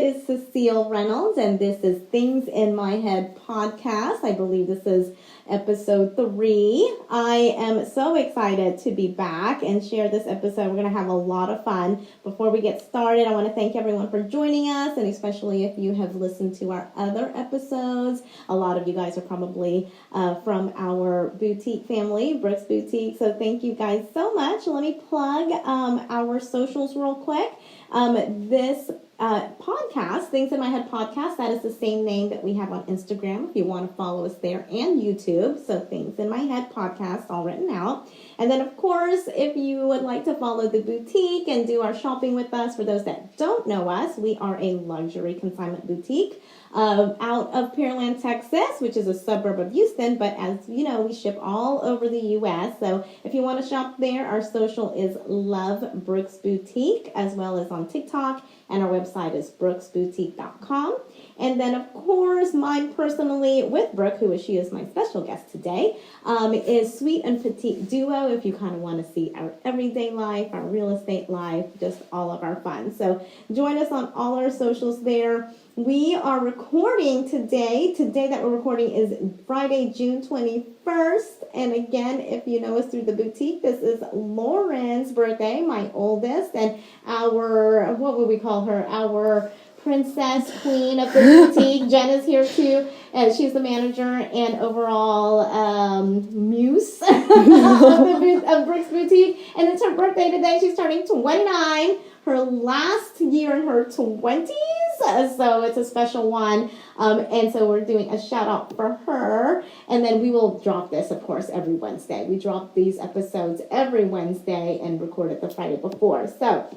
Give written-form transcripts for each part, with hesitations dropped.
is Cecile Reynolds, and this is Things in My Head podcast. I believe this is episode 3. I am so excited to be back and share this episode. We're going to have a lot of fun. Before we get started, I want to thank everyone for joining us, and especially if you have listened to our other episodes. A lot of you guys are probably from our boutique family, Brooks Boutique, so thank you guys so much. Let me plug our socials real quick. This podcast, Things in My Head podcast, that is the same name that we have on Instagram if you want to follow us there, and YouTube. So Things in My Head podcast, all written out. And then, of course, if you would like to follow the boutique and do our shopping with us, for those that don't know us, we are a luxury consignment boutique out of Pearland, Texas, which is a suburb of Houston. But as you know, we ship all over the U.S. So if you want to shop there, our social is Love Brooks Boutique, as well as on TikTok. And our website is brooksboutique.com. And then, of course, mine personally with Brooke, she is my special guest today, is Sweet and Petite Duo, if you kind of want to see our everyday life, our real estate life, just all of our fun. So join us on all our socials there. We are recording today. Today that we're recording is Friday, June 21st. And again, if you know us through the boutique, this is Lauren's birthday, my oldest, and our, what would we call her? Our princess queen of the boutique. Jen is here too, and she's the manager and overall muse of Brooks Boutique. And it's her birthday today. She's turning 29, her last year in her 20s. So it's a special one. And so we're doing a shout out for her. And then we will drop this, of course, every Wednesday. We drop these episodes every Wednesday and record it the Friday before. So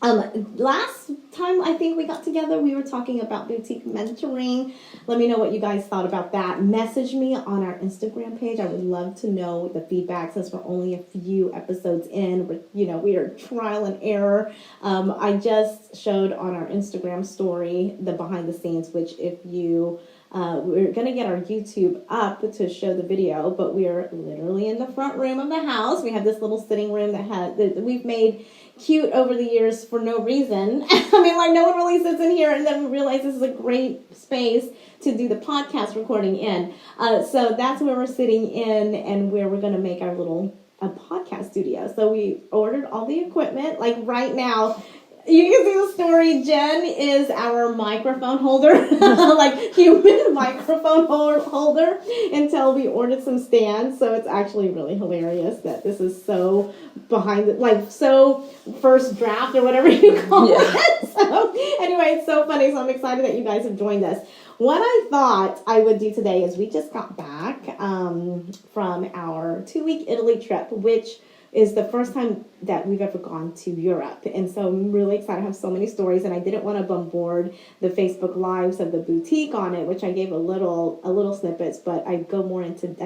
last time I think we got together, we were talking about boutique mentoring. Let me know what you guys thought about that. Message me on our Instagram page. I would love to know the feedback, since we're only a few episodes in. But we are trial and error. I just showed on our Instagram story the behind the scenes, which if you we're going to get our YouTube up to show the video, but we are literally in the front room of the house. We have this little sitting room that we've made cute over the years for no reason. I mean, like, no one really sits in here, and then we realize this is a great space to do the podcast recording in. So that's where we're sitting in, and where we're going to make our little podcast studio. So we ordered all the equipment. Like right now, you can see the story. Jen is our microphone holder, like human microphone holder, until we ordered some stands. So it's actually really hilarious that this is so behind it, like so first draft or whatever you call it. So anyway, it's so funny. So I'm excited that you guys have joined us. What I thought I would do today is we just got back from our 2-week Italy trip, which is the first time that we've ever gone to Europe. And so I'm really excited. I have so many stories, and I didn't want to bombard the Facebook Lives of the boutique on it, which I gave a little snippets, but I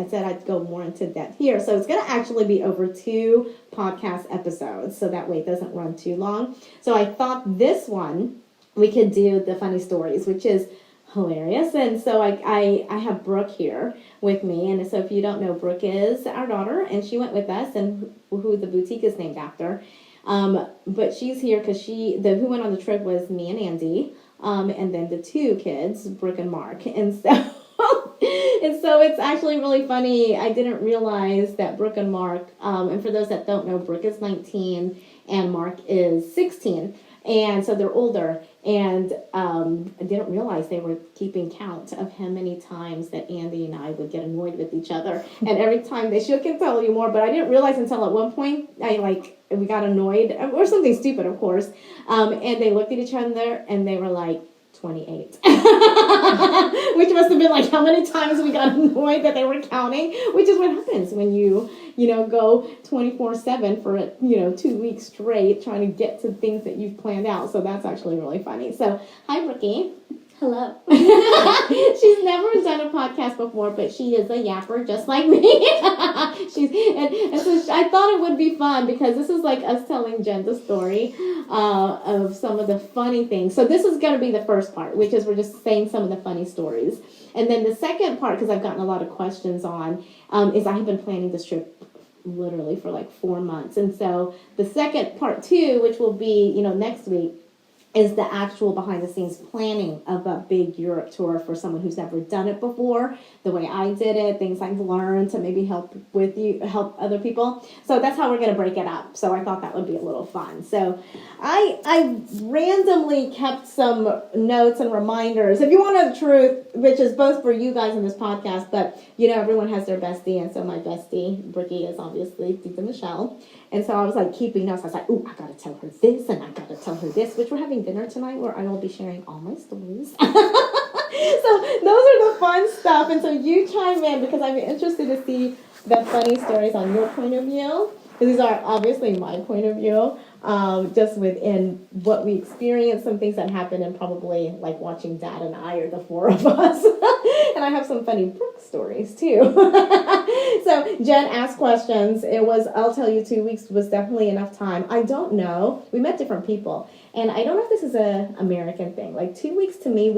said I'd go more into depth here. So it's going to actually be over 2 podcast episodes, so that way it doesn't run too long. So I thought this one, we could do the funny stories, which is hilarious. And so I have Brooke here with me, and so if you don't know, Brooke is our daughter, and she went with us, and who the boutique is named after. But she's here because who went on the trip was me and Andy, and then the 2 kids, Brooke and Mark. And so and so it's actually really funny. I didn't realize that Brooke and Mark, and for those that don't know, Brooke is 19 and Mark is 16. And so they're older, and I didn't realize they were keeping count of how many times that Andy and I would get annoyed with each other. And every time she can tell you more, but I didn't realize until at one point we got annoyed, or something stupid, of course. And they looked at each other and they were like, 28. Which must have been like how many times we got annoyed that they were counting, which is what happens when you go 24/7 for 2 weeks straight trying to get to things that you've planned out. So that's actually really funny. So hi, Brookie. Hello. She's never done a podcast before, but she is a yapper just like me. And so I thought it would be fun, because this is like us telling Jen the story of some of the funny things. So this is going to be the first part, which is we're just saying some of the funny stories. And then the second part, because I've gotten a lot of questions on, is I have been planning this trip literally for like 4 months. And so the second part 2, which will be, next week, is the actual behind the scenes planning of a big Europe tour for someone who's never done it before, the way I did it, things I've learned to maybe help other people. So that's how we're going to break it up. So I thought that would be a little fun. So I randomly kept some notes and reminders. If you want to know the truth, which is both for you guys in this podcast, but everyone has their bestie, and so my bestie, Bricky, is obviously Tita Michelle. And so I was like keeping notes. I was like, ooh, I gotta tell her this, and I gotta tell her this, which we're having dinner tonight where I will be sharing all my stories. So those are the fun stuff. And so you chime in because I'm interested to see the funny stories on your point of view. These are obviously my point of view, just within what we experienced, some things that happened, and probably like watching Dad and I are the four of us. And I have some funny Brooke stories too. So Jen asked questions. I'll tell you, 2 weeks was definitely enough time. I don't know. We met different people. And I don't know if this is an American thing. Like 2 weeks to me,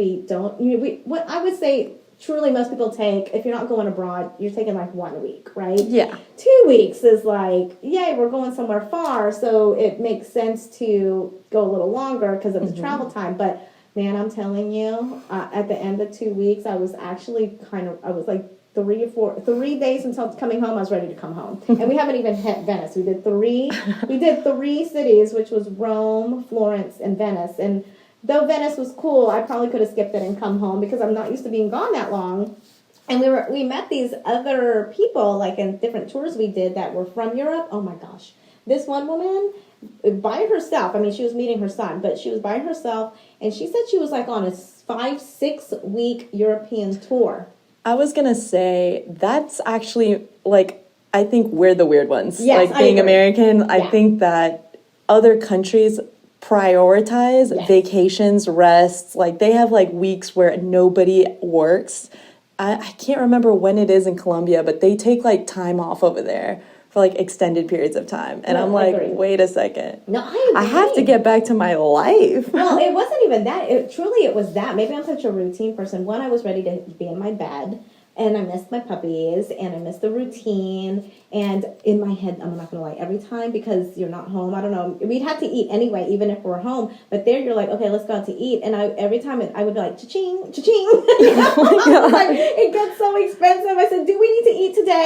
what I would say, truly most people take, if you're not going abroad, you're taking like 1 week, right? Yeah. 2 weeks is like, yay, we're going somewhere far, so it makes sense to go a little longer because of the travel time. But man, I'm telling you, at the end of 2 weeks, I was actually I was like 3 days until coming home, I was ready to come home. And we haven't even hit Venice. We did three cities, which was Rome, Florence, and Venice. And though Venice was cool, I probably could have skipped it and come home because I'm not used to being gone that long. And we met these other people, like in different tours we did, that were from Europe. Oh my gosh. This one woman, by herself, I mean, she was meeting her son, but she was by herself, and she said she was like on a 5-6 week European tour. I was going to say, that's actually, like, I think we're the weird ones. Yes, like, being American, yeah. I think that other countries prioritize vacations, rests. Like, they have, like, weeks where nobody works. I can't remember when it is in Colombia, but they take, like, time off over there for, like, extended periods of time. And I'm like, wait a second. No, I agree. I have to get back to my life. Well, it wasn't even that. It was that. Maybe I'm such a routine person. One, I was ready to be in my bed, and I missed my puppies, and I missed the routine. And in my head, I'm not going to lie, every time, because you're not home, I don't know, we'd have to eat anyway, even if we're home. But there you're like, okay, let's go out to eat. And every time I would be like, cha-ching, cha-ching. Oh my God. Like, it gets so expensive. I said, do we need to eat today?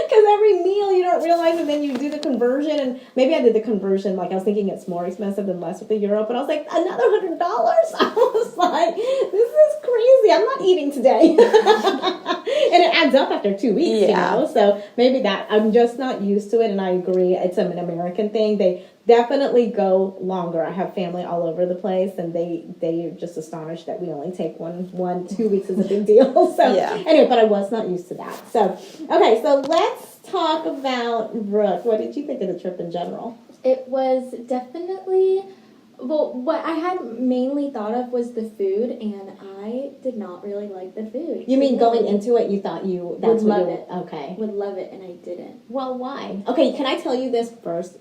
Because every meal you don't realize, and then you do the conversion. And maybe I did the conversion, like I was thinking it's more expensive than less with the euro. But I was like, another $100? I was like, this is crazy. I'm not eating today. And it adds up after 2 weeks, So maybe that, I'm just not used to it, and I agree, it's an American thing. They definitely go longer. I have family all over the place, and they are just astonished that we only take 2 weeks is a big deal. So anyway, but I was not used to that. So, okay, so let's talk about Brooke. What did you think of the trip in general? It was definitely... Well, what I had mainly thought of was the food, and I did not really like the food. You mean going into it, you thought that's would what love you... it. Okay. Would love it, and I didn't. Well, why? Okay, can I tell you this first?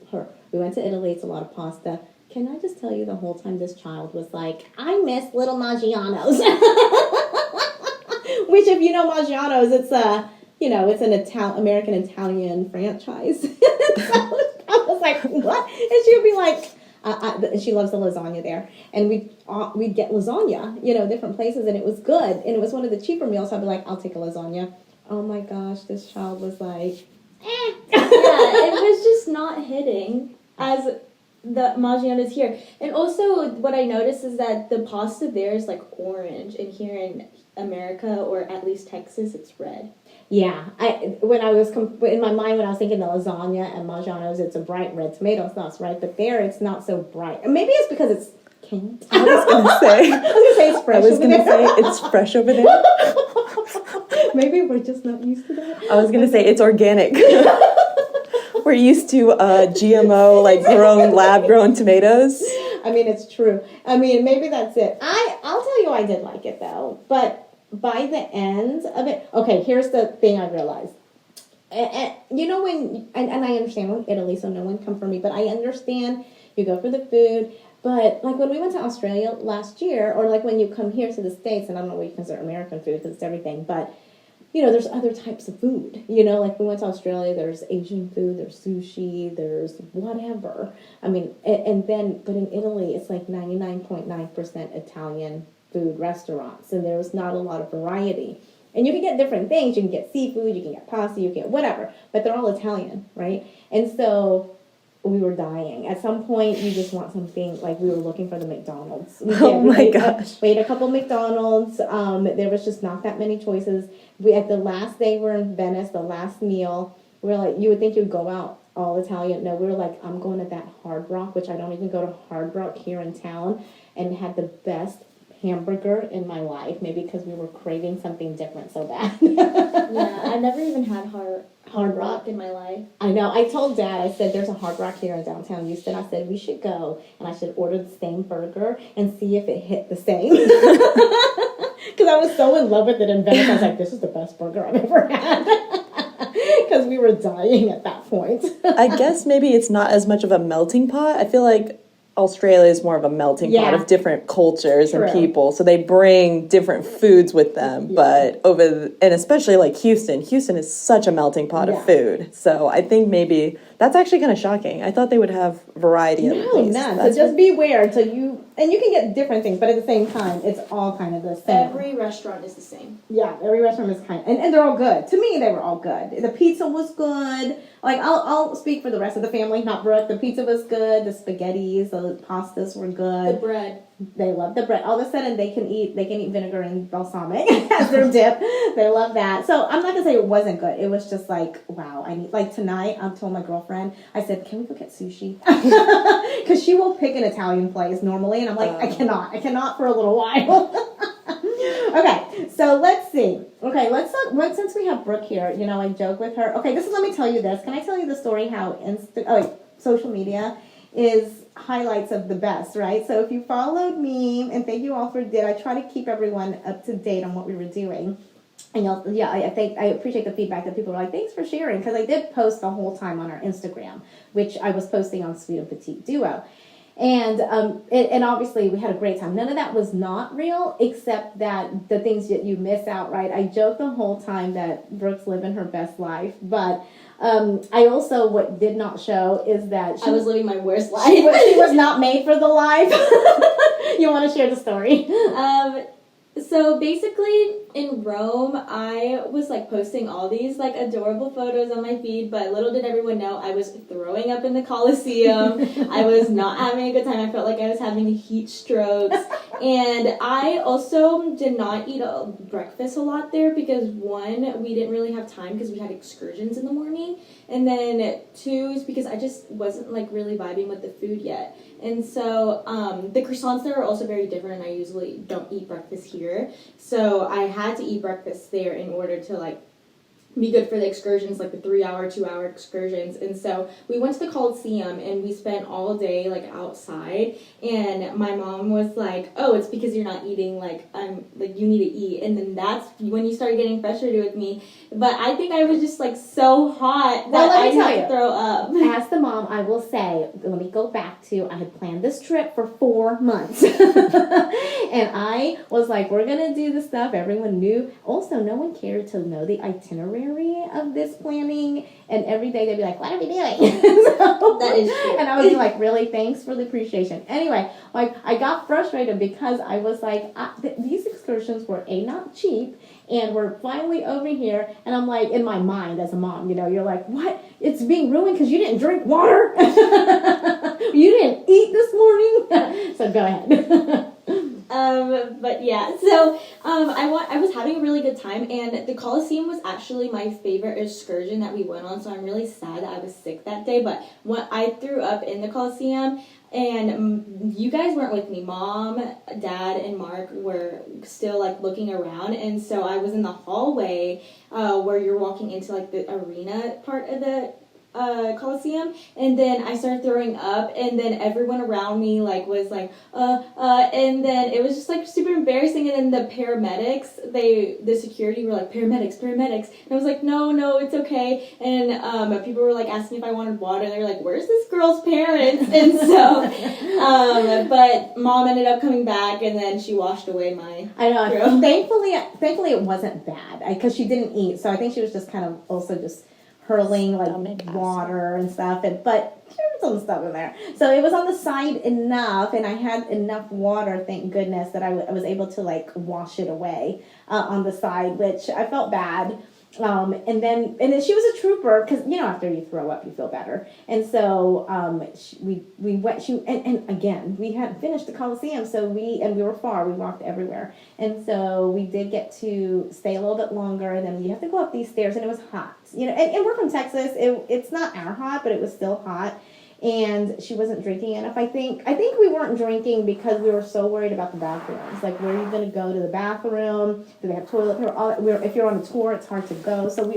We went to Italy, it's a lot of pasta. Can I just tell you the whole time this child was like, I miss little Maggiano's. Which, if you know Maggiano's, it's it's an American-Italian franchise. So I was like, what? And she would be like... she loves the lasagna there, and we'd get lasagna, different places, and it was good, and it was one of the cheaper meals. So I'd be like, I'll take a lasagna. Oh my gosh, this child was like, Yeah, it was just not hitting as the Maggiano's here. And also, what I noticed is that the pasta there is like orange, and here in America, or at least Texas, it's red. Yeah, in my mind when I was thinking the lasagna and Maggiano's, it's a bright red tomato sauce, right? But there, it's not so bright. Maybe it's because it's canned. I was gonna say it's fresh. I was gonna say it's fresh over there. Maybe we're just not used to that. I was gonna say it's organic. We're used to GMO, like lab-grown tomatoes. I mean, it's true. I mean, maybe that's it. I'll tell you, I did like it though, but. By the end of it, okay, here's the thing I realized. And I understand we're in Italy, so no one come for me, but I understand you go for the food. But like when we went to Australia last year, or like when you come here to the States, and I don't know what you consider American food because it's everything, but there's other types of food. Like we went to Australia, there's Asian food, there's sushi, there's whatever. I mean, but in Italy, it's like 99.9% Italian food restaurants, and there's not a lot of variety. And you can get different things. You can get seafood, you can get pasta, you can get whatever, but they're all Italian, right? And so we were dying. At some point, you just want something, like we were looking for the McDonald's. We ate a couple McDonald's. There was just not that many choices. At the last day we're in Venice, the last meal, we were like, you would think you'd go out all Italian. No, we were like, I'm going to that Hard Rock, which I don't even go to Hard Rock here in town, and had the best hamburger in my life, maybe because we were craving something different so bad. Yeah, I've never even had Hard Rock in my life. I know. I told Dad, I said, there's a Hard Rock here in downtown Houston. I said, we should go, and I should order the same burger and see if it hit the same. Because I was so in love with it in Venice. I was like, this is the best burger I've ever had. Because we were dying at that point. I guess maybe it's not as much of a melting pot. I feel like Australia is more of a melting pot of different cultures and people, so they bring different foods with them. But and especially like Houston is such a melting pot of food. So I think maybe that's actually kind of shocking. I thought they would have variety. None. So just beware until you can get different things, but at the same time, it's all kind of the same. Every restaurant is the same. Yeah, every restaurant is and they're all good. To me, they were all good. The pizza was good. Like I'll speak for the rest of the family, not Brooke. The pizza was good. The spaghettis, the pastas were good. The bread. They love the bread. All of a sudden, they can eat vinegar and balsamic as their dip. They love that. So I'm not gonna say it wasn't good. It was just like, wow. I need, like tonight. I told my girlfriend. I said, can we go get sushi? Because she will pick an Italian place normally, and I'm like, I cannot for a little while. Okay, so let's see. Okay, let's look. Since we have Brooke here, I joke with her. Okay, let me tell you this. Can I tell you the story how social media is highlights of the best, right? So if you followed me, and thank you all I try to keep everyone up to date on what we were doing. And I think I appreciate the feedback that people are like, thanks for sharing, because I did post the whole time on our Instagram, which I was posting on Sweet and Petite Duo. And and obviously we had a great time. None of that was not real, except that the things that you miss out, right? I joked the whole time that Brooke's living her best life, but I also, what did not show is that I was living my worst life. She was not made for the life. You want to share the story? So basically in Rome, I was like posting all these like adorable photos on my feed, but little did everyone know I was throwing up in the Colosseum. I was not having a good time. I felt like I was having heat strokes. And I also did not eat breakfast a lot there because one, we didn't really have time because we had excursions in the morning. And then two is because I just wasn't like really vibing with the food yet. And so the croissants there are also very different, and I usually don't eat breakfast here. So I had to eat breakfast there in order to like be good for the excursions, like the 3-hour, 2-hour excursions. And so we went to the Coliseum and we spent all day like outside, and my mom was like, oh, it's because you're not eating, like you need to eat. And then that's when you started getting frustrated with me. But I think I was just like so hot that I had to throw up. As the mom, I will say, let me go back to, I had planned this trip for 4 months. And I was like, we're going to do the stuff everyone knew. Also, no one cared to know the itinerary of this planning, and every day they'd be like, what are we doing? That is true. And I would be like, really, thanks for the appreciation. Anyway, like I got frustrated because I was like, these excursions were not cheap, and we're finally over here, and I'm like, in my mind as a mom, you're like, what? It's being ruined because you didn't drink water? You didn't eat this morning? So go ahead. But yeah, so I was having a really good time, and the Coliseum was actually my favorite excursion that we went on, so I'm really sad that I was sick that day. But when I threw up in the Coliseum, and you guys weren't with me. Mom, Dad, and Mark were still like looking around, and so I was in the hallway where you're walking into like the arena part of the Coliseum, and then I started throwing up, and then everyone around me like was like and then it was just like super embarrassing, and then the paramedics, the security were like, paramedics, and I was like, no, it's okay, and people were like asking if I wanted water, and they were like, where's this girl's parents? And so but mom ended up coming back, and then she washed away my I know. throat. Thankfully it wasn't bad because she didn't eat, so I think she was just kind of also just hurling like Stomach acid. water and stuff, but there was some stuff in there. So it was on the side enough, and I had enough water, thank goodness, that I was able to like wash it away on the side, which I felt bad. And then she was a trooper because after you throw up you feel better, and so we went. And again we hadn't finished the Coliseum, so we were far. We walked everywhere, and so we did get to stay a little bit longer. And then you have to go up these stairs, and it was hot. And we're from Texas. It's not our hot, but it was still hot. And she wasn't drinking enough. I think we weren't drinking because we were so worried about the bathrooms. Like, where are you going to go to the bathroom? Do they have toilet paper? If you're on a tour, it's hard to go. So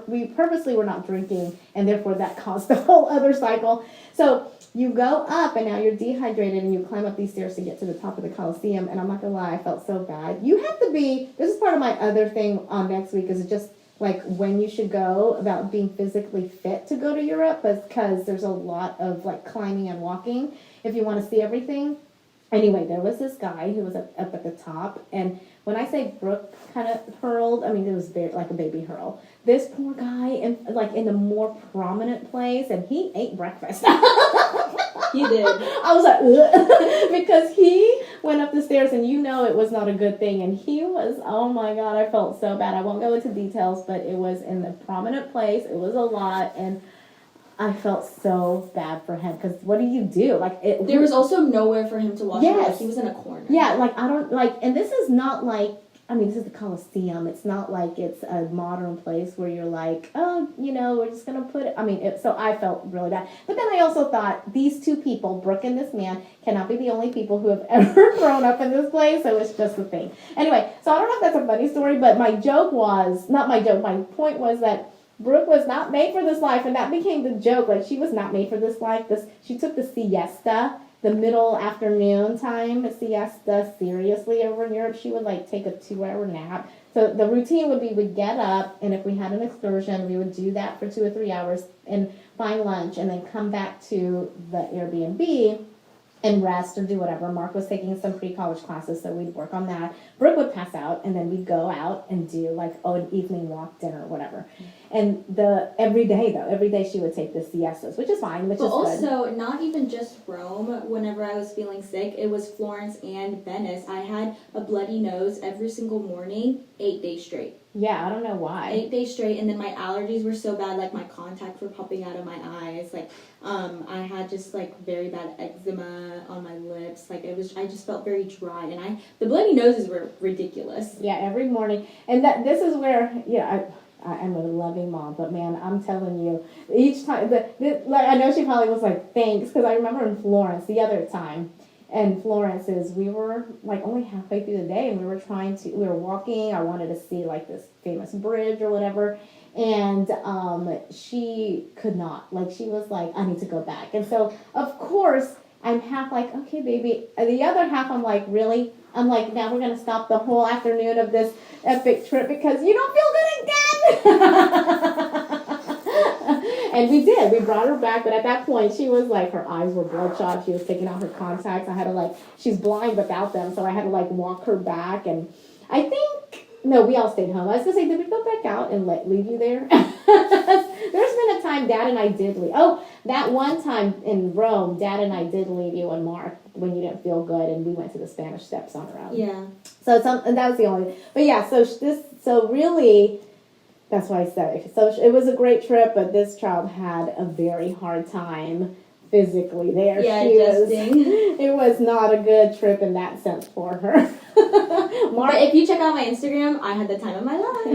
we purposely were not drinking, and therefore that caused the whole other cycle. So you go up, and now you're dehydrated, and you climb up these stairs to get to the top of the Coliseum. And I'm not going to lie, I felt so bad. You have to be. This is part of my other thing on next week. Is just like when you should go about being physically fit to go to Europe, because there's a lot of like climbing and walking if you want to see everything. Anyway, there was this guy who was up at the top, and when I say Brooke kind of hurled, I mean it was very, like a baby hurl. This poor guy in the more prominent place, and he ate breakfast. He did. I was like, ugh, because he went up the stairs, and it was not a good thing. And he was, oh my God, I felt so bad. I won't go into details, but it was in the prominent place. It was a lot, and I felt so bad for him because what do you do? There was also nowhere for him to wash. Yes. Like, he was in a corner. Yeah, I don't and this is not this is the Coliseum. It's not like it's a modern place where you're like, oh, we're just going to put it. So I felt really bad. But then I also thought, these two people, Brooke and this man, cannot be the only people who have ever grown up in this place, so it's just a thing. Anyway, so I don't know if that's a funny story, but my point was that Brooke was not made for this life, and that became the joke. Like, she was not made for this life. She took the siesta, the middle afternoon time siesta, seriously over in Europe. She would take a 2-hour nap. So the routine would be, we'd get up, and if we had an excursion, we would do that for 2 or 3 hours and find lunch, and then come back to the Airbnb and rest or do whatever. Mark was taking some pre-college classes, so we'd work on that. Brooke would pass out, and then we'd go out and do an evening walk, dinner, whatever. And every day she would take the siestas, which is fine, which is good. But also, not even just Rome, whenever I was feeling sick, it was Florence and Venice. I had a bloody nose every single morning, 8 days straight. Yeah, I don't know why. 8 days straight, and then my allergies were so bad, my contacts were popping out of my eyes. I had just very bad eczema on my lips. I just felt very dry, and the bloody noses were ridiculous. Yeah, every morning, and this is where I'm a loving mom, but man, I'm telling you, each time I know she probably was thanks, because I remember in Florence the other time. And Florence we were only halfway through the day, and we were walking. I wanted to see this famous bridge or whatever, and she could not. She was I need to go back. And so of course I'm half okay, baby. And the other half I'm really? I'm now we're gonna stop the whole afternoon of this epic trip because you don't feel good again. And we did. We brought her back, but at that point, she was her eyes were bloodshot. She was taking out her contacts. I had to she's blind without them, so I had to walk her back. And I think, no, we all stayed home. I was going to say, did we go back out and leave you there? There's been a time Dad and I did leave. Oh, that one time in Rome, Dad and I did leave you and Mark when you didn't feel good, and we went to the Spanish Steps on our own. Yeah. So and that was the only, but yeah, so really, that's why I said it. So it was a great trip, but this child had a very hard time physically there. Yeah, adjusting. It was not a good trip in that sense for her. But if you check out my Instagram, I had the time of my life.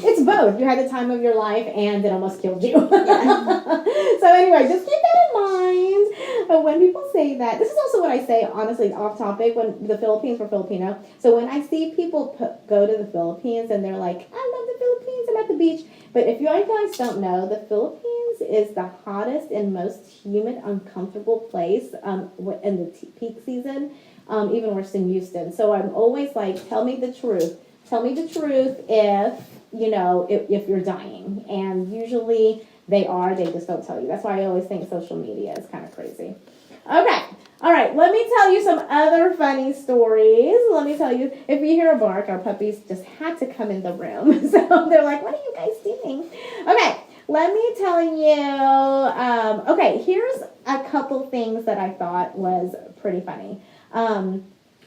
It's both. You had the time of your life, and it almost killed you. Yeah. So anyway, just keep that in mind. But when people say that, this is also what I say, honestly, off topic, when the Philippines were Filipino. So when I see people go to the Philippines, and they're like, I love the Philippines, I'm at the beach. But if you guys don't know, the Philippines Orleans is the hottest and most humid, uncomfortable place in the peak season, even worse than Houston. So I'm always like, tell me the truth. Tell me the truth if you're dying. And usually they are, they just don't tell you. That's why I always think social media is kind of crazy. Okay. All right, let me tell you some other funny stories. Let me tell you, if you hear a bark, our puppies just had to come in the room. So they're like, what are you guys doing? Okay, let me tell you, okay, here's a couple things that I thought was pretty funny.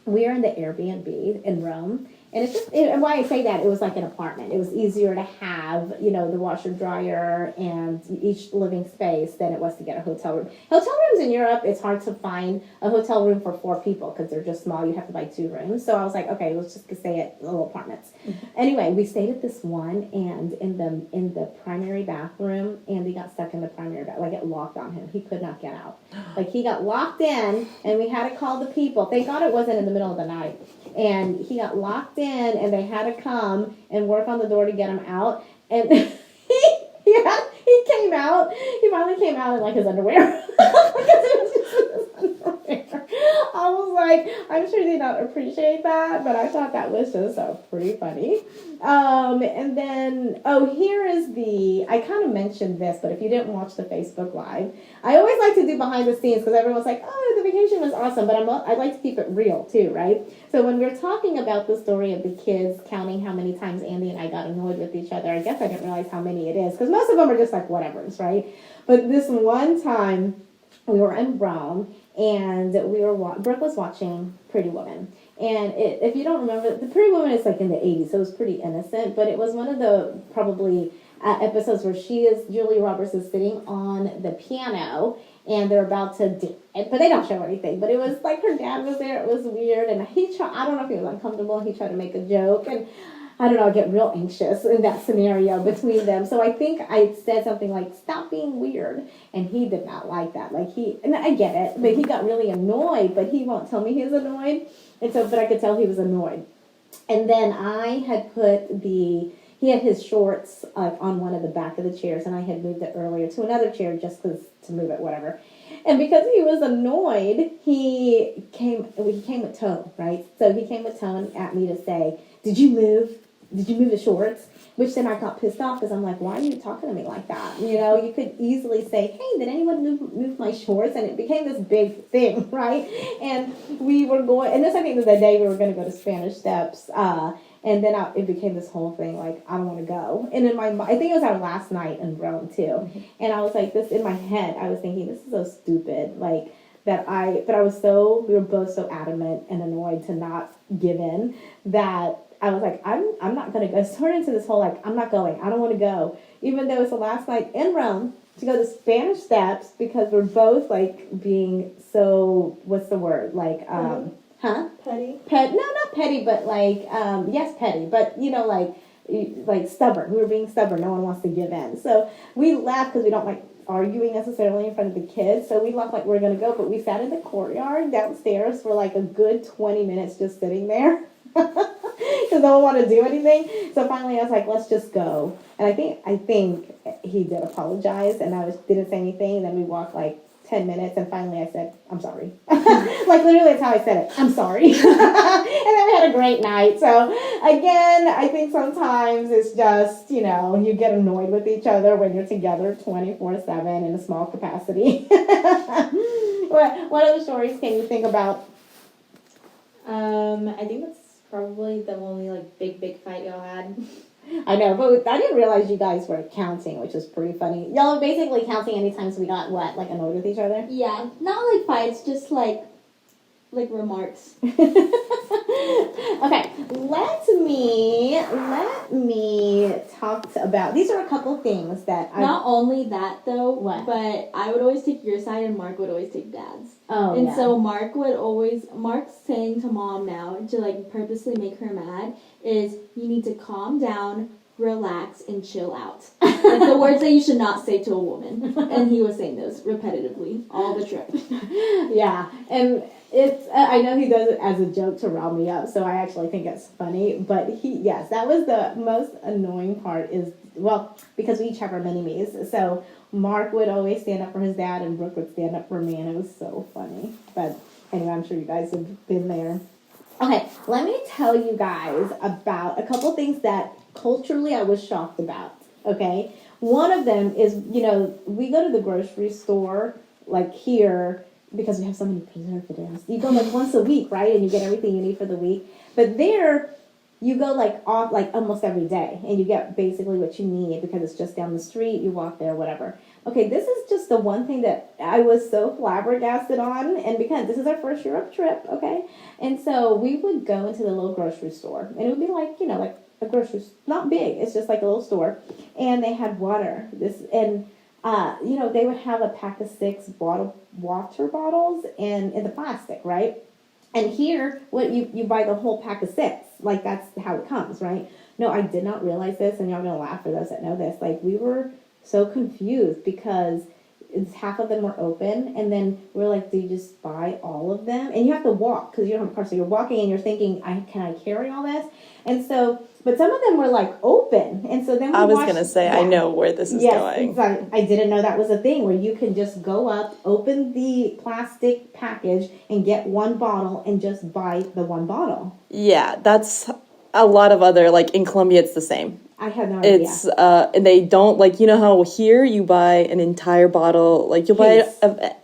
We are in the Airbnb in Rome. And it's just, and why I say that, it was like an apartment. It was easier to have, the washer, dryer, and each living space than it was to get a hotel room. Hotel rooms in Europe, it's hard to find a hotel room for 4 people because they're just small. You have to buy 2 rooms. So I was like, okay, let's just stay at little apartments. Mm-hmm. Anyway, we stayed at this one, and in the primary bathroom, Andy got stuck in the primary bathroom. Like, it locked on him. He could not get out. Like, he got locked in, and we had to call the people. Thank God it wasn't in the middle of the night. And he got locked in, and they had to come and work on the door to get him out. And he came out. He finally came out in like his underwear. Because it was just his underwear. I was like, I'm sure they don't appreciate that, but I thought that was just pretty funny. And then, here is I kind of mentioned this, but if you didn't watch the Facebook Live, I always like to do behind the scenes because everyone's like, oh, the vacation was awesome, but I like to keep it real too, right? So when we're talking about the story of the kids counting how many times Andy and I got annoyed with each other, I guess I didn't realize how many it is because most of them are just like whatevers, right? But this one time we were in Rome and Brooke was watching Pretty Woman. And if you don't remember, the Pretty Woman is like in the 80s, so it was pretty innocent, but it was one of the probably episodes where Julia Roberts is sitting on the piano, and they're about to dance, but they don't show anything, but it was like her dad was there, it was weird, and I don't know if he was uncomfortable, he tried to make a joke, and I don't know, I get real anxious in that scenario between them. So I think I said something like, stop being weird. And he did not like that. And I get it, but he got really annoyed, but he won't tell me he's annoyed. And so, but I could tell he was annoyed. And then I had he had his shorts on one of the back of the chairs, and I had moved it earlier to another chair just to move it, whatever. And because he was annoyed, he came with tone, right? So he came with tone at me to say, Did you move the shorts? Which then I got pissed off because I'm like, why are you talking to me like that? You could easily say, hey, did anyone move my shorts? And it became this big thing, right? And we were going, and this I think was the day we were going to go to Spanish Steps. And then it became this whole thing, like, I don't want to go. And in my mind, I think it was our last night in Rome, too. Mm-hmm. And I was like, in my head, I was thinking, this is so stupid. Like, we were both so adamant and annoyed to not give in that I was like, I'm not going to go. It turned into this whole, like, I'm not going. I don't want to go. Even though it's the last night in Rome to go to Spanish Steps because we're both, like, being so, what's the word? Like, Petty? No, not petty, but like, yes, petty, but, like stubborn. We were being stubborn. No one wants to give in. So we laughed because we don't like arguing necessarily in front of the kids. So we laughed like we were going to go, but we sat in the courtyard downstairs for like a good 20 minutes just sitting there. Because no one wanted to do anything. So finally I was like, let's just go. And I think he did apologize, and I didn't say anything. And then we walked like 10 minutes, and finally I said, I'm sorry. Like, literally, that's how I said it. I'm sorry. And then we had a great night. So, again, I think sometimes it's just, you get annoyed with each other when you're together 24/7 in a small capacity. What other stories can you think about? I think that's probably the only, like, big fight y'all had. I know, but I didn't realize you guys were counting, which is pretty funny. Y'all are basically counting any times we got, annoyed with each other? Yeah, not like fights, just like remarks. Okay, let me talk about, these are a couple things that Not only that, though, What? but I would always take your side and Mark would always take Dad's. Oh, and yeah. so Mark's saying to Mom now, to, like, purposely make her mad, is you need to calm down, relax and chill out. Like the words that you should not say to a woman. And he was saying those repetitively all the trip. Yeah, and it's I know he does it as a joke to rile me up, so I actually think it's funny. But yes, that was the most annoying part. Is well, because we each have our mini me's, so Mark would always stand up for his dad, and Brooke would stand up for me, and it was so funny. But anyway, I'm sure you guys have been there. Okay, let me tell you guys about a couple things that culturally I was shocked about. Okay, one of them is, we go to the grocery store like here because we have so many preservatives. You go like once a week, right? And you get everything you need for the week. But there, you go like off like almost every day, and you get basically what you need because it's just down the street. You walk there, whatever. Okay, this is just the one thing that I was so flabbergasted on, and because this is our first Europe trip, okay? And so we would go into the little grocery store, and it would be like, like a grocery, not big, it's just like a little store, and they had water. They would have a pack of 6 water bottles in the plastic, right? And here, what you buy the whole pack of 6, like that's how it comes, right? No, I did not realize this, and y'all gonna laugh for those that know this. Like we were so confused because half of them were open, and then we're like, do you just buy all of them? And you have to walk because you don't have a car, so you're walking and you're thinking, can I carry all this? And so, but some of them were like open, and so then I was gonna say, yeah. I know where this is going. Exactly. I didn't know that was a thing where you can just go up, open the plastic package, and get one bottle, and just buy the one bottle. Yeah, that's a lot of other, like in Colombia, it's the same. I had no idea. It's, and they don't, like, how here you buy an entire bottle, like you'll buy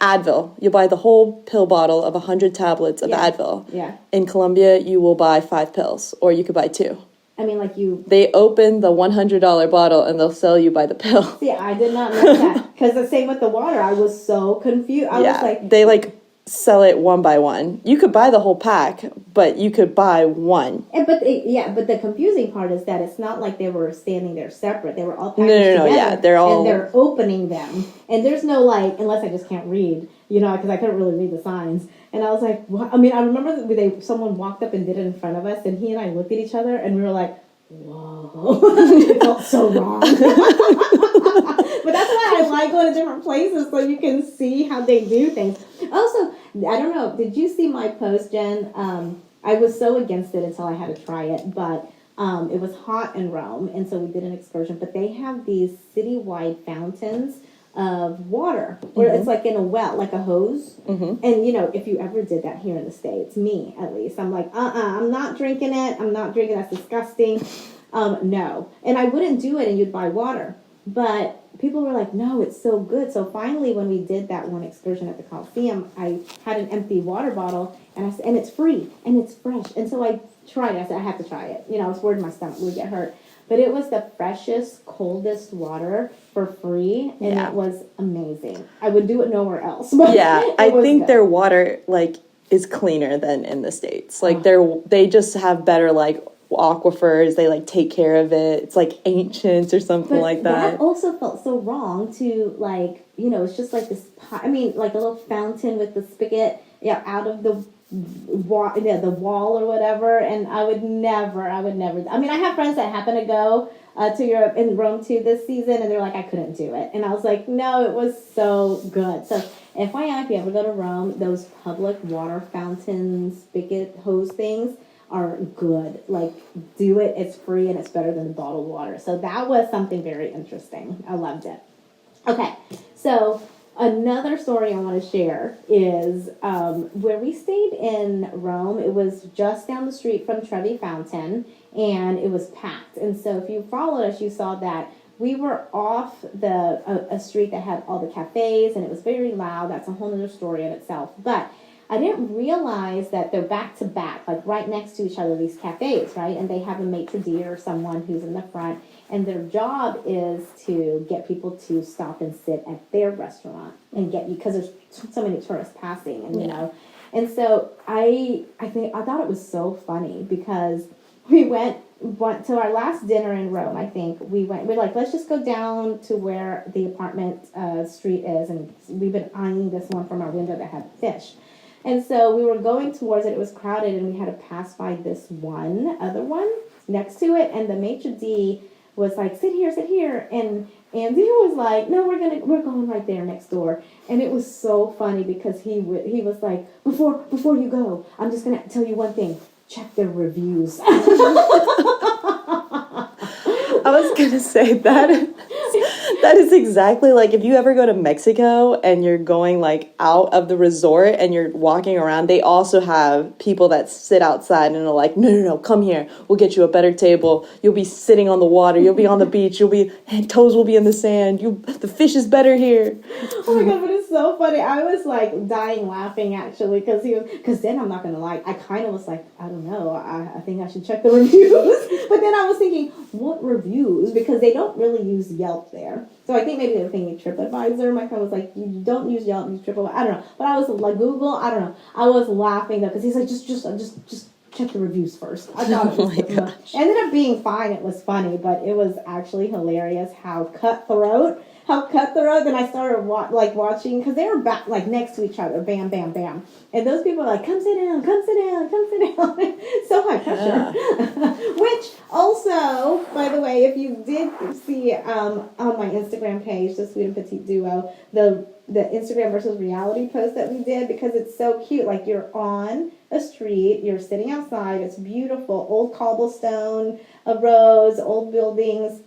Advil. You'll buy the whole pill bottle of 100 tablets of Advil. Yeah. In Colombia, you will buy 5 pills, or you could buy 2. I mean, like they open the $100 bottle and they'll sell you by the pill. See, I did not know that. Because the same with the water. I was so confused. I was like... They, sell it one by one. You could buy the whole pack, but you could buy one. But the confusing part is that it's not like they were standing there separate. They were all packaged together. Yeah, they're all... And they're opening them. And there's no, unless I just can't read, because I couldn't really read the signs. And I was like, what? I mean, I remember that someone walked up and did it in front of us, and he and I looked at each other, and we were like, whoa. It felt so wrong. But that's why I like going to different places, so you can see how they do things. Also, I don't know, did you see my post, Jen? I was so against it until I had to try it, but it was hot in Rome, and so we did an excursion. But they have these citywide fountains of water, where it's like in a well, like a hose. Mm-hmm. And, if you ever did that here in the States, me at least, I'm like, I'm not drinking it. I'm not drinking. That's disgusting. No. And I wouldn't do it, and you'd buy water. But people were like, no, it's so good. So finally, when we did that one excursion at the Coliseum, I had an empty water bottle, and it's free, and it's fresh. And so I tried it. I said, I have to try it. I was worried my stomach would get hurt. But it was the freshest, coldest water for free, and it was amazing. I would do it nowhere else. Yeah, I think good. Their water, is cleaner than in the States. They just have better, aquifers. They, take care of it. It's, ancient or something like that. That also felt so wrong to, it's just like this, a little fountain with the spigot, out of the wall or whatever, and I would never, I mean, I have friends that happen to go to Europe in Rome too this season, and they're like, I couldn't do it, and I was like, no, it was so good. So FYI, if you ever go to Rome, those public water fountains, spigot, hose things are good. Do it, it's free, and it's better than the bottled water. So that was something very interesting. I loved it. Okay, so another story I want to share is where we stayed in Rome. It was just down the street from Trevi Fountain, and it was packed. And so if you followed us, you saw that we were off a street that had all the cafes, and it was very loud. That's a whole other story in itself. But I didn't realize that they're back to back, right next to each other, these cafes, right? And they have a maitre d' or someone who's in the front, and their job is to get people to stop and sit at their restaurant and get you, because there's so many tourists passing, and and so I thought it was so funny because we went to our last dinner in Rome. I think we're like, let's just go down to where the apartment street is, and we've been eyeing this one from our window that had fish. And so we were going towards it. It was crowded, and we had to pass by this other one next to it. And the maitre d' was like, sit here, and Andy was like, no, we're going right there next door. And it was so funny because he was like, before you go, I'm just gonna tell you one thing, check their reviews. I was gonna say that. That is exactly like if you ever go to Mexico and you're going like out of the resort and you're walking around, they also have people that sit outside and are like, no, come here. We'll get you a better table. You'll be sitting on the water. You'll be on the beach. Toes will be in the sand. The fish is better here. Oh my God, but it's so funny. I was like dying laughing actually because then I'm not going to lie, I kind of was like, I don't know. I think I should check the reviews. But then I was thinking, what reviews? Because they don't really use Yelp there. So I think maybe they were thinking TripAdvisor. My friend was like, you don't use Yelp, use TripAdvisor. I don't know. But I was like, Google, I don't know. I was laughing though because he's like, just check the reviews first. I thought it was ended up being fine. It was funny, but it was actually hilarious how cutthroat. Then I started watching because they were back like next to each other, bam, bam, bam, and those people were like, come sit down, so high pressure. Yeah. Which also, by the way, if you did see on my Instagram page, the Sweet and Petite Duo, the Instagram versus reality post that we did, because it's so cute. Like you're on a street, you're sitting outside, it's beautiful, old cobblestone roads, old buildings.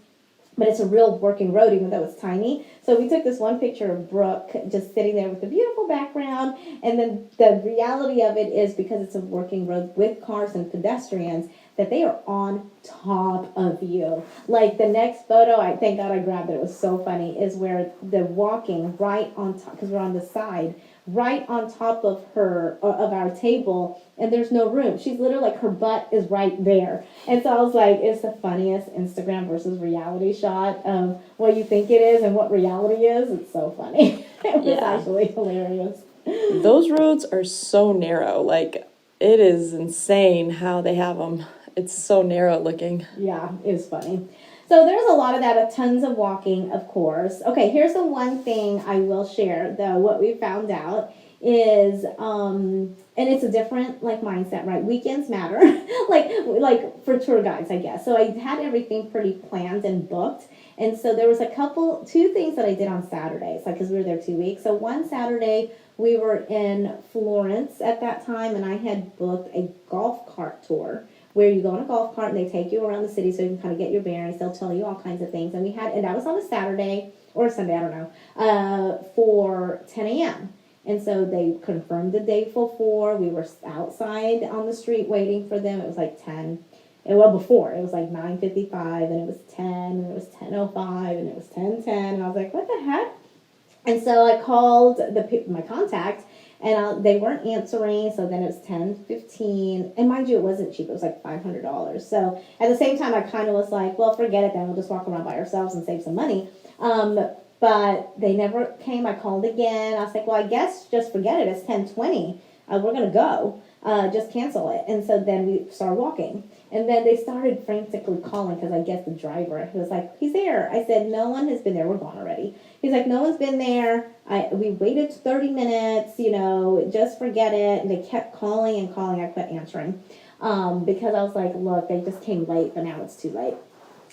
But it's a real working road, even though it's tiny. So we took this one picture of Brooke just sitting there with a beautiful background. And then the reality of it is, because it's a working road with cars and pedestrians, that they are on top of you. Like the next photo, thank God I grabbed it, it was so funny, is where they're walking right on top, because we're on the side, right on top of our table, and there's no room. She's literally like, her butt is right there. And so I was like, it's the funniest Instagram versus reality shot of what you think it is and what reality is. It's so funny. It was actually hilarious. Those roads are so narrow. Like, it is insane how they have them. It's so narrow looking. Yeah, it's funny. So there's a lot of that, tons of walking, of course. Okay, here's the one thing I will share, though. What we found out is, and it's a different, like, mindset, right? Weekends matter, like for tour guides, I guess. So I had everything pretty planned and booked. And so there was two things that I did on Saturdays, like, because we were there 2 weeks. So one Saturday, we were in Florence at that time, and I had booked a golf cart tour, where you go on a golf cart and they take you around the city so you can kind of get your bearings. They'll tell you all kinds of things. And that was on a Saturday or a Sunday, I don't know, for 10 a.m. And so they confirmed the date for 4. We were outside on the street waiting for them. It was like 10. Before. It was like 9:55, and it was 10, and it was 10:05, and it was 10:10. And I was like, what the heck? And so I called my contact, and they weren't answering, so then it was 10:15. And mind you, it wasn't cheap. It was like $500. So at the same time, I kind of was like, well, forget it then. We'll just walk around by ourselves and save some money. But they never came. I called again. I was like, well, I guess just forget it. It's 10:20. We're going to go. Just cancel it. And so then we started walking. And then they started frantically calling because I guess the driver, he was like, he's there. I said, no one has been there. We're gone already. He's like, no one's been there. We waited 30 minutes, just forget it. And they kept calling and calling. I quit answering because I was like, look, they just came late, but now it's too late.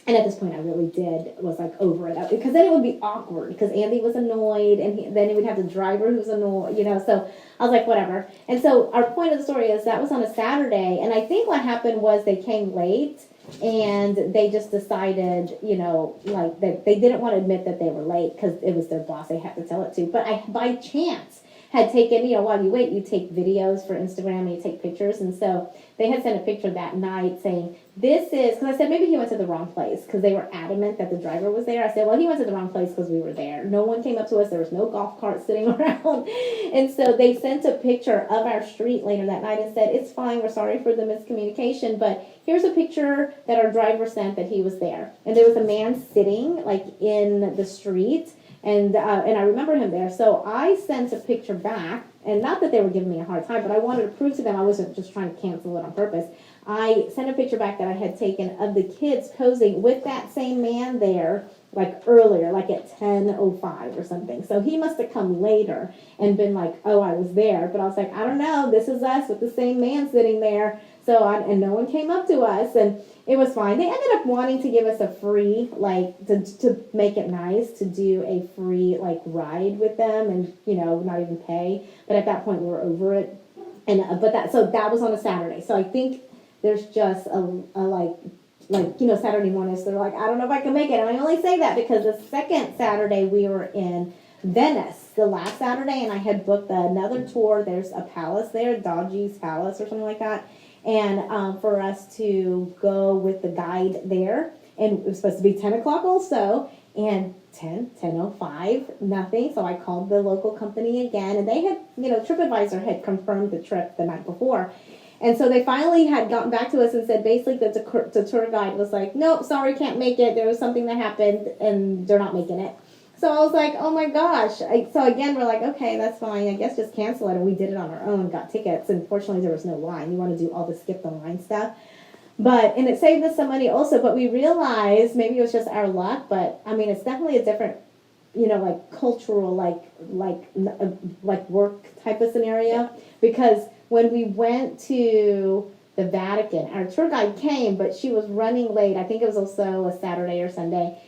And at this point, I really was like over it, because then it would be awkward because Andy was annoyed, and then he would have the driver who's annoyed, So I was like, whatever. And so our point of the story is that was on a Saturday, and I think what happened was they came late, and they just decided, like that they didn't want to admit that they were late because it was their boss they had to tell it to. But I, by chance, had taken, while you wait, you take videos for Instagram and you take pictures. And so they had sent a picture that night saying, this is, because I said, maybe he went to the wrong place because they were adamant that the driver was there. I said, well, he went to the wrong place because we were there. No one came up to us. There was no golf cart sitting around. And so they sent a picture of our street later that night and said, it's fine. We're sorry for the miscommunication, but here's a picture that our driver sent that he was there. And there was a man sitting like in the street. And I remember him there. So I sent a picture back, and not that they were giving me a hard time, but I wanted to prove to them I wasn't just trying to cancel it on purpose. I sent a picture back that I had taken of the kids posing with that same man there, like earlier, like at 10:05 or something. So he must have come later and been like, oh, I was there. But I was like, I don't know. This is us with the same man sitting there. So, and no one came up to us, and it was fine. They ended up wanting to give us a free, like, to make it nice, to do a free, like, ride with them and, not even pay. But at that point, we were over it. And, so that was on a Saturday. So I think there's just a Saturday mornings, they're like, I don't know if I can make it. And I only say that because the second Saturday we were in Venice, the last Saturday, and I had booked another tour. There's a palace there, Doggie's Palace or something like that. And for us to go with the guide there, and it was supposed to be 10 o'clock also, and 10:05, nothing. So I called the local company again, and they had, TripAdvisor had confirmed the trip the night before. And so they finally had gotten back to us and said basically that the tour guide was like, nope, sorry, can't make it. There was something that happened, and they're not making it. So I was like, oh my gosh. So again, we're like, okay, that's fine. I guess just cancel it. And we did it on our own, got tickets. And fortunately, there was no line. You want to do all the skip the line stuff. And it saved us some money also. But we realized, maybe it was just our luck, but I mean, it's definitely a different, cultural, like work type of scenario. Because when we went to the Vatican, our tour guide came, but she was running late. I think it was also a Saturday or Sunday.